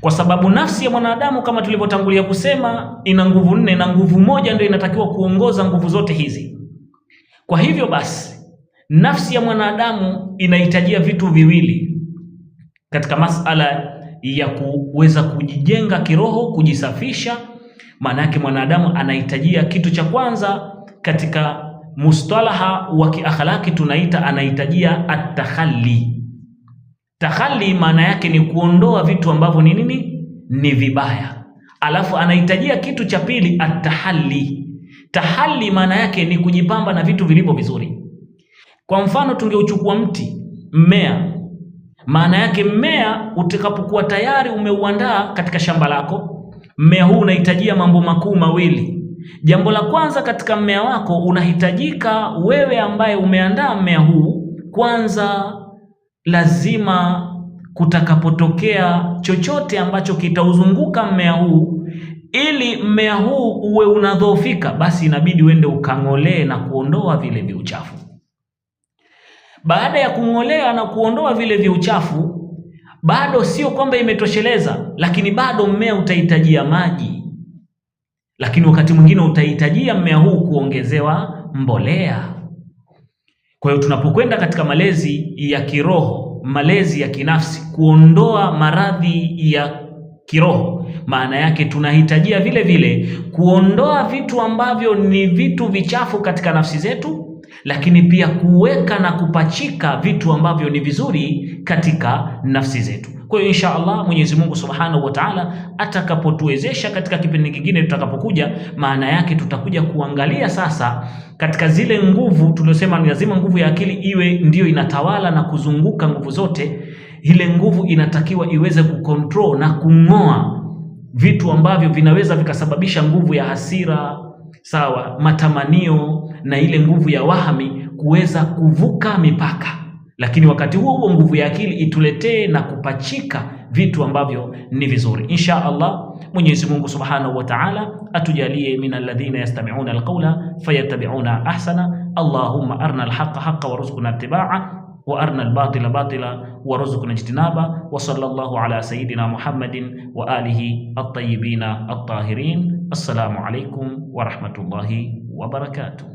kwa sababu nafsi ya mwanadamu kama tulivyotangulia kusema ina nguvu 4 na nguvu moja ndio inatakiwa kuongoza nguvu zote hizi. Kwa hivyo basi nafsi ya mwanadamu inahitajia vitu viwili katika masala ya kuweza kujijenga kiroho, kujisafisha. Maana yake mwanadamu anahitajia kitu cha kwanza, katika mustalaha wa kiakhlaki tunaita anahitajia at-takhalli. Takhalli maana yake ni kuondoa vitu ambavyo ni nini? Ni vibaya. Alafu anahitajia kitu cha pili, at-tahalli. Tahalli maana yake ni kujipamba na vitu vilivyo vizuri. Kwa mfano tungeuchukua mti, mmea. Maana yake mmea utakapokuwa tayari umeuandaa katika shamba lako, mmea huu unahitajia mambo makuu mawili. Jambo la kwanza katika mmea wako, unahitajika wewe ambaye umeandaa mmea huu, kwanza lazima kutakapotokea chochote ambacho kitauzunguka mmea huu, ili mmea huu uwe unadhoofika, basi inabidi uende ukang'olee na kuondoa vile viuchafu. Baada ya kung'olea na kuondoa vile viuchafu, bado sio kwamba imetosheleza, lakini bado mmea utahitajia maji. Lakini wakati mwingine utahitajia mmea huu kuongezewa mbolea. Kwa hiyo tunapokwenda katika malezi ya kiroho, malezi ya kinafsi, kuondoa maradhi ya kiroho, maana yake tunahitajia vile vile kuondoa vitu ambavyo ni vitu vichafu katika nafsi zetu, lakini pia kuweka na kupachika vitu ambavyo ni vizuri katika nafsi zetu. Kwa hiyo insha Allah Mwenyezi Mungu Subhanahu wa Ta'ala atakapotuwezesha katika kipindi kingine tutakapokuja, maana yake tutakuja kuangalia sasa katika zile nguvu tuliosema ni lazima nguvu ya akili iwe ndiyo inatawala na kuzunguka nguvu zote. Ile nguvu inatakiwa iweze kucontrol na kung'oa vitu ambavyo vinaweza vikasababisha nguvu ya hasira, sawa, matamanio na ile nguvu ya wahami kuweza kuvuka mipaka. Lakini wakati huo nguvu ya akili ituletee na kupachika vitu ambavyo ni vizuri. Insha Allah Mwenyezi Mungu Subhanahu wa Ta'ala atujalie min alladhina yastami'una alqawla fayattabi'una ahsana. Allahumma arna alhaqqa haqqan warzuqna ittiba'a wa arna albatila batila warzuqna ijtinaba. Wa sallallahu ala sayidina Muhammadin wa alihi at-tayyibin at-tahirin. Assalamu alaykum wa rahmatullahi wa barakatuh.